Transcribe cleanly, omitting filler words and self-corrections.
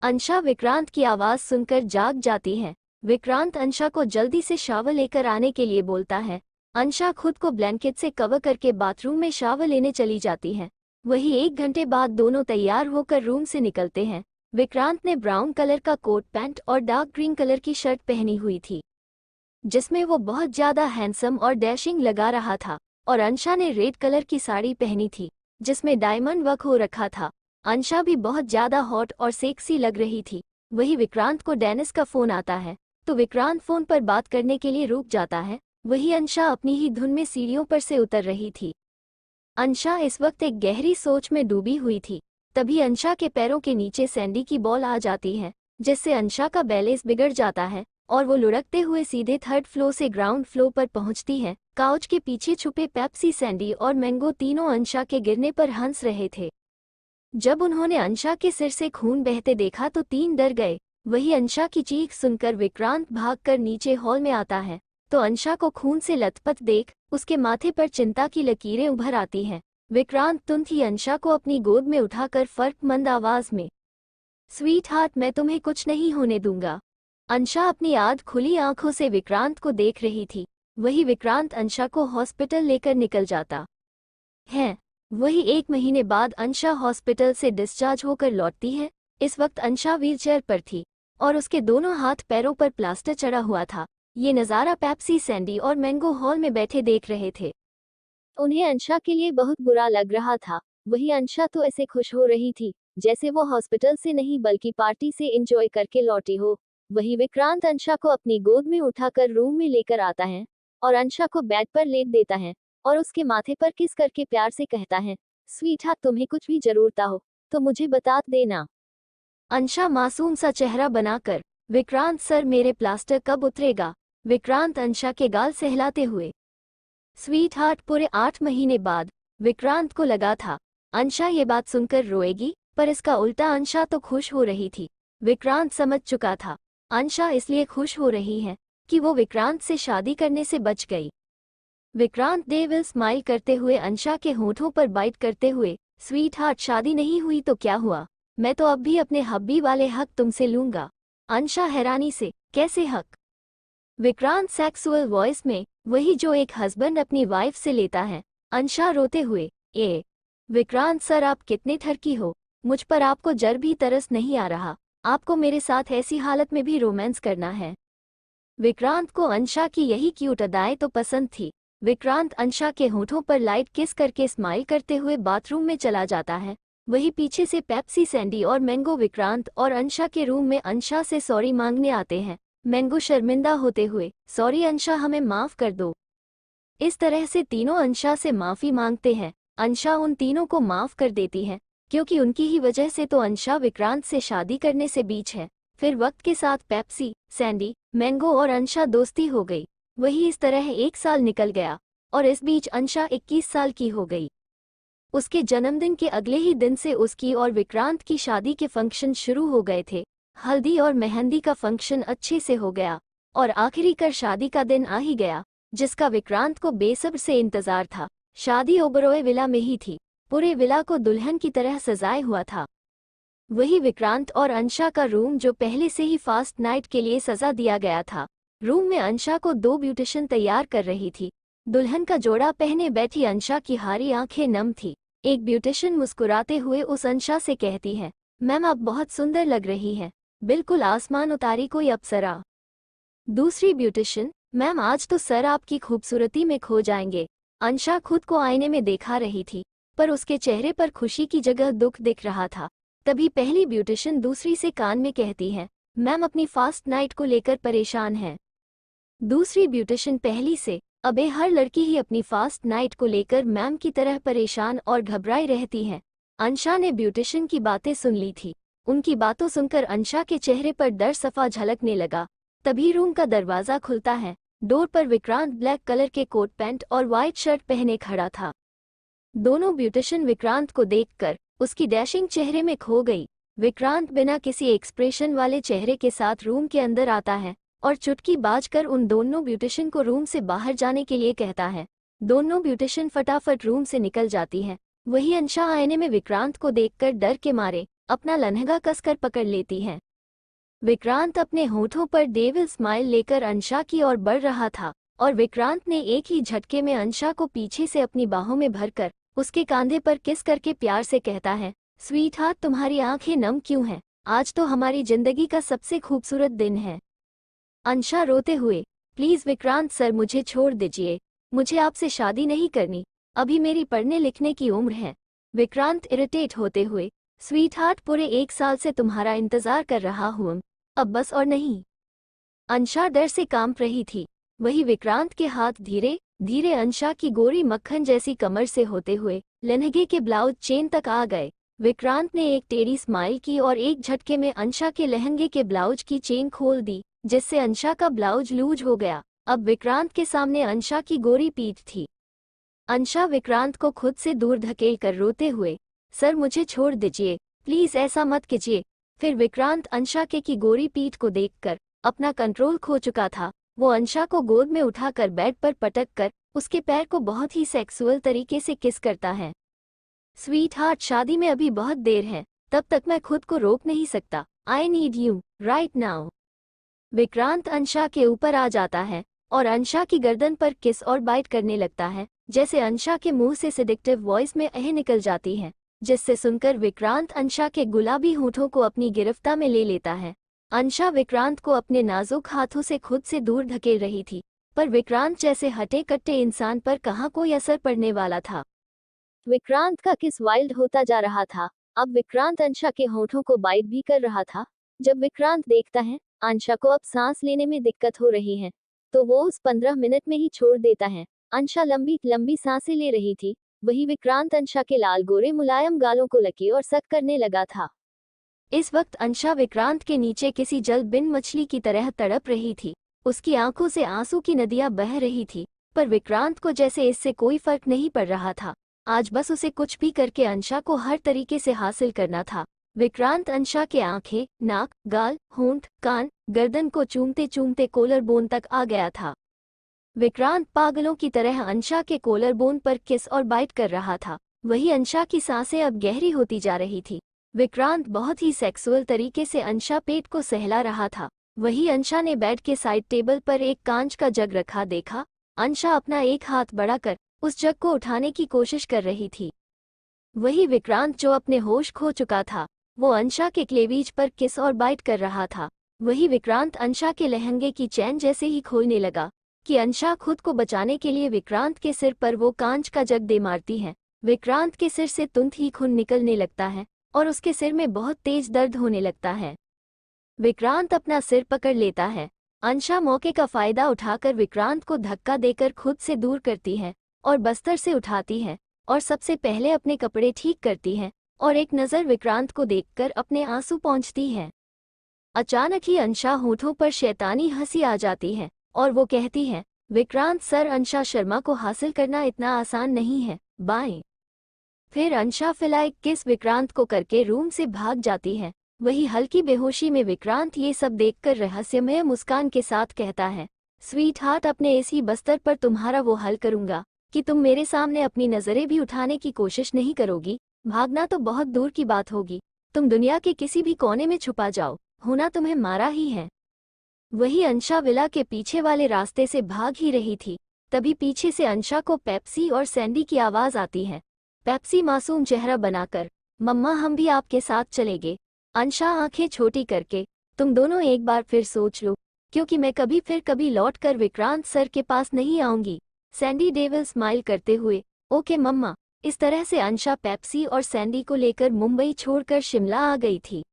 अंशा विक्रांत की आवाज सुनकर जाग जाती है। विक्रांत अंशा को जल्दी से शावर लेकर आने के लिए बोलता है। अंशा खुद को ब्लैंकेट से कवर करके बाथरूम में शावर लेने चली जाती है। वही 1 घंटे बाद दोनों तैयार होकर रूम से निकलते हैं। विक्रांत ने ब्राउन कलर का कोट पैंट और डार्क ग्रीन कलर की शर्ट पहनी हुई थी, जिसमें वो बहुत ज्यादा हैंडसम और डैशिंग लगा रहा था, और अंशा ने रेड कलर की साड़ी पहनी थी जिसमें डायमंड वर्क हो रखा था। अंशा भी बहुत ज्यादा हॉट और सेक्सी लग रही थी। वही विक्रांत को डेनिस का फोन आता है, तो विक्रांत फोन पर बात करने के लिए रुक जाता है। वही अंशा अपनी ही धुन में सीढ़ियों पर से उतर रही थी। अंशा इस वक्त एक गहरी सोच में डूबी हुई थी। तभी अंशा के पैरों के नीचे सैंडी की बॉल आ जाती है, जिससे अंशा का बैलेंस बिगड़ जाता है और वो लुढ़कते हुए सीधे 3rd फ्लोर से ग्राउंड फ्लोर पर पहुंचती है। काउच के पीछे छुपे पेप्सी, सैंडी और मैंगो तीनों अंशा के गिरने पर हंस रहे थे। जब उन्होंने अंशा के सिर से खून बहते देखा तो 3 डर गए। वही अंशा की चीख सुनकर विक्रांत भागकर नीचे हॉल में आता है, तो अंशा को खून से लथपथ देख उसके माथे पर चिंता की लकीरें उभर आती हैं। विक्रांत तुरंत ही अंशा को अपनी गोद में उठाकर फर्कमंद आवाज में, स्वीट हार्ट, मैं तुम्हें कुछ नहीं होने दूंगा। अंशा अपनी आध खुली आंखों से विक्रांत को देख रही थी। वही विक्रांत अंशा को हॉस्पिटल लेकर निकल जाता है। वही 1 महीने बाद अंशा हॉस्पिटल से डिस्चार्ज होकर लौटती है। इस वक्त अंशा व्हीलचेयर पर थी और उसके दोनों हाथ पैरों पर प्लास्टर चढ़ा हुआ था। ये नज़ारा पेप्सी, सैंडी और मैंगो हॉल में बैठे देख रहे थे। उन्हें अंशा के लिए बहुत बुरा लग रहा था। वही अंशा तो ऐसे खुश हो रही थी जैसे वो हॉस्पिटल से नहीं बल्कि पार्टी से एंजॉय करके लौटी हो। वही विक्रांत अंशा को अपनी गोद में उठाकर रूम में लेकर आता है और अंशा को बेड पर लेट देता है और उसके माथे पर किस करके प्यार से कहता है, स्वीट हार्ट, तुम्हें कुछ भी जरूरत हो तो मुझे बता देना। अंशा मासूम सा चेहरा बनाकर, विक्रांत सर, मेरे प्लास्टर कब उतरेगा? विक्रांत अंशा के गाल सहलाते हुए, स्वीट हार्ट, पूरे 8 महीने बाद। विक्रांत को लगा था अंशा ये बात सुनकर रोएगी, पर इसका उल्टा अंशा तो खुश हो रही थी। विक्रांत समझ चुका था अंशा इसलिए खुश हो रही है कि वो विक्रांत से शादी करने से बच गई। विक्रांत डेविल स्माइल करते हुए अंशा के होठों पर बाइट करते हुए, स्वीट हार्ट, शादी नहीं हुई तो क्या हुआ? मैं तो अब भी अपने हब्बी वाले हक तुमसे लूंगा। अंशा हैरानी से, कैसे हक? विक्रांत सेक्सुअल वॉइस में, वही जो एक हस्बैंड अपनी वाइफ से लेता है। अंशा रोते हुए, विक्रांत सर, आप कितने ठरकी हो। मुझ पर आपको जर भी तरस नहीं आ रहा। आपको मेरे साथ ऐसी हालत में भी रोमांस करना है। विक्रांत को अंशा की यही क्यूट अदाएं तो पसंद थी। विक्रांत अंशा के होठों पर लाइट किस करके स्माइल करते हुए बाथरूम में चला जाता है। वही पीछे से पेप्सी, सैंडी और मैंगो विक्रांत और अंशा के रूम में अंशा से सॉरी मांगने आते हैं। मैंगो शर्मिंदा होते हुए, सॉरी अंशा, हमें माफ कर दो। इस तरह से तीनों अंशा से माफी मांगते हैं। अंशा उन तीनों को माफ कर देती है, क्योंकि उनकी ही वजह से तो अंशा विक्रांत से शादी करने से बीच है। फिर वक्त के साथ पेप्सी, सैंडी, मैंगो और अंशा दोस्ती हो गई। वही इस तरह 1 साल निकल गया और इस बीच अंशा 21 साल की हो गई। उसके जन्मदिन के अगले ही दिन से उसकी और विक्रांत की शादी के फंक्शन शुरू हो गए थे। हल्दी और मेहंदी का फंक्शन अच्छे से हो गया और आखिरी कर शादी का दिन आ ही गया, जिसका विक्रांत को बेसब्र से इंतजार था। शादी ओबरॉय विला में ही थी। पूरे विला को दुल्हन की तरह सजाए हुआ था। वही विक्रांत और अंशा का रूम, जो पहले से ही फास्ट नाइट के लिए सजा दिया गया था। रूम में अंशा को 2 ब्यूटिशियन तैयार कर रही थी। दुल्हन का जोड़ा पहने बैठी अंशा की हारी आंखें नम थी। एक ब्यूटिशियन मुस्कुराते हुए उस अंशा से कहती है, मैम, आप बहुत सुंदर लग रही हैं, बिल्कुल आसमान उतारी कोई अप्सरा। दूसरी ब्यूटिशियन, मैम, आज तो सर आपकी खूबसूरती में खो जाएंगे। अंशा खुद को आईने में देखा रही थी, पर उसके चेहरे पर खुशी की जगह दुख दिख रहा था। तभी पहली ब्यूटिशियन दूसरी से कान में कहती है, मैम, अपनी फास्ट नाइट को लेकर परेशान है। दूसरी ब्यूटिशियन पहली से, अबे हर लड़की ही अपनी फास्ट नाइट को लेकर मैम की तरह परेशान और घबराई रहती है। अंशा ने ब्यूटिशियन की बातें सुन ली थी। उनकी बातों सुनकर अंशा के चेहरे पर डर सफा झलकने लगा। तभी रूम का दरवाजा खुलता है। डोर पर विक्रांत ब्लैक कलर के कोट पैंट और व्हाइट शर्ट पहने खड़ा था। दोनों ब्यूटिशियन विक्रांत को देखकर उसकी डैशिंग चेहरे में खो गई। विक्रांत बिना किसी एक्सप्रेशन वाले चेहरे के साथ रूम के अंदर आता है और चुटकी बाजकर उन दोनों ब्यूटिशियन को रूम से बाहर जाने के लिए कहता है। दोनों ब्यूटिशियन फटाफट रूम से निकल जाती है। वही अंशा आईने में विक्रांत को देखकर डर के मारे अपना लहंगा कसकर पकड़ लेती है। विक्रांत अपने होठों पर डेविल स्माइल लेकर अंशा की ओर बढ़ रहा था और विक्रांत ने एक ही झटके में अंशा को पीछे से अपनी बाहों में भरकर उसके कंधे पर किस करके प्यार से कहता है, स्वीट हार्ट तुम्हारी आंखें नम क्यों हैं? आज तो हमारी जिंदगी का सबसे खूबसूरत दिन है। अंशा रोते हुए, प्लीज विक्रांत सर मुझे छोड़ दीजिए, मुझे आपसे शादी नहीं करनी, अभी मेरी पढ़ने लिखने की उम्र है। विक्रांत इरिटेट होते हुए, स्वीट हार्ट पूरे 1 साल से तुम्हारा इंतजार कर रहा हूँ, अब बस और नहीं। अंशा डर से कांप रही थी। वही विक्रांत के हाथ धीरे धीरे अंशा की गोरी मक्खन जैसी कमर से होते हुए लहंगे के ब्लाउज चेन तक आ गए। विक्रांत ने एक टेढ़ी स्माइल की और एक झटके में अंशा के लहंगे के ब्लाउज की चेन खोल दी, जिससे अंशा का ब्लाउज लूज हो गया। अब विक्रांत के सामने अंशा की गोरी पीठ थी। अंशा विक्रांत को खुद से दूर धकेल कर रोते हुए, सर मुझे छोड़ दीजिए, प्लीज ऐसा मत कीजिए। फिर विक्रांत अंशा की गोरी पीठ को देखकर अपना कंट्रोल खो चुका था। वो अंशा को गोद में उठाकर बेड पर पटक कर उसके पैर को बहुत ही सेक्सुअल तरीके से किस करता है। स्वीट हार्ट शादी में अभी बहुत देर है, तब तक मैं खुद को रोक नहीं सकता। I need you right now. Vikrant Ansha के ऊपर आ जाता है और अंशा की गर्दन पर किस और बाइट करने लगता है, जैसे अंशा के मुंह से सेडिक्टिव वॉइस में अह निकल जाती है, जिससे सुनकर विक्रांत अंशा के गुलाबी होठों को अपनी गिरफ्त में ले लेता है। अंशा विक्रांत को अपने नाजुक हाथों से खुद से दूर धकेल रही थी, पर विक्रांत जैसे हटे कट्टे इंसान पर कहाँ कोई असर पड़ने वाला था। विक्रांत का किस वाइल्ड होता जा रहा था। अब विक्रांत अंशा के होठों को बाइट भी कर रहा था। जब विक्रांत देखता है अंशा को अब सांस लेने में दिक्कत हो रही है, तो वो उस 15 मिनट में ही छोड़ देता है। अंशा लंबी लंबी सांसें ले रही थी, वही विक्रांत अंशा के लाल गोरे मुलायम गालों को लकी और सख्त करने लगा था। इस वक्त अंशा विक्रांत के नीचे किसी जल बिन मछली की तरह तड़प रही थी। उसकी आंखों से आंसू की नदियां बह रही थी, पर विक्रांत को जैसे इससे कोई फर्क नहीं पड़ रहा था। आज बस उसे कुछ भी करके अंशा को हर तरीके से हासिल करना था। विक्रांत अंशा के आंखें, नाक, गाल, होंठ, कान, गर्दन को चूमते चूमते कोलर बोन तक आ गया था। विक्रांत पागलों की तरह अंशा के कोलर बोन पर किस और बाइट कर रहा था। वही अंशा की सांसें अब गहरी होती जा रही थी। विक्रांत बहुत ही सेक्सुअल तरीके से अंशा पेट को सहला रहा था। वही अंशा ने बेड के साइड टेबल पर एक कांच का जग रखा देखा। अंशा अपना एक हाथ बढ़ाकर उस जग को उठाने की कोशिश कर रही थी। वही विक्रांत जो अपने होश खो चुका था, वो अंशा के क्लेवीज पर किस और बाइट कर रहा था। वही विक्रांत अंशा के लहंगे की चैन जैसे ही खोलने लगा कि अंशा खुद को बचाने के लिए विक्रांत के सिर पर वो कांच का जग दे मारती है। विक्रांत के सिर से तुरंत ही खून निकलने लगता है और उसके सिर में बहुत तेज दर्द होने लगता है। विक्रांत अपना सिर पकड़ लेता है। अंशा मौके का फायदा उठाकर विक्रांत को धक्का देकर खुद से दूर करती है और बस्तर से उठाती है और सबसे पहले अपने कपड़े ठीक करती है और एक नज़र विक्रांत को देखकर अपने आंसू पोंछती है। अचानक ही अंशा होठों पर शैतानी हंसी आ जाती है और वो कहती है, विक्रांत सर अंशा शर्मा को हासिल करना इतना आसान नहीं है, बाय। फिर अंशा फिलहाल किस विक्रांत को करके रूम से भाग जाती है। वही हल्की बेहोशी में विक्रांत ये सब देखकर रहस्यमय मुस्कान के साथ कहता है, स्वीट हार्ट अपने इसी बस्तर पर तुम्हारा वो हल करूंगा कि तुम मेरे सामने अपनी नजरें भी उठाने की कोशिश नहीं करोगी। भागना तो बहुत दूर की बात होगी, तुम दुनिया के किसी भी कोने में छुपा जाओ, होना तुम्हें मारा ही है। वही अंशा विला के पीछे वाले रास्ते से भाग ही रही थी, तभी पीछे से अंशा को पेप्सी और सैंडी की आवाज आती है। पेप्सी मासूम चेहरा बनाकर, मम्मा हम भी आपके साथ चलेंगे। अंशा आंखें छोटी करके, तुम दोनों एक बार फिर सोच लो, क्योंकि मैं कभी फिर कभी लौट कर विक्रांत सर के पास नहीं आऊंगी। सैंडी डेविल स्माइल करते हुए, ओके मम्मा। इस तरह से अंशा पेप्सी और सैंडी को लेकर मुंबई छोड़कर शिमला आ गई थी।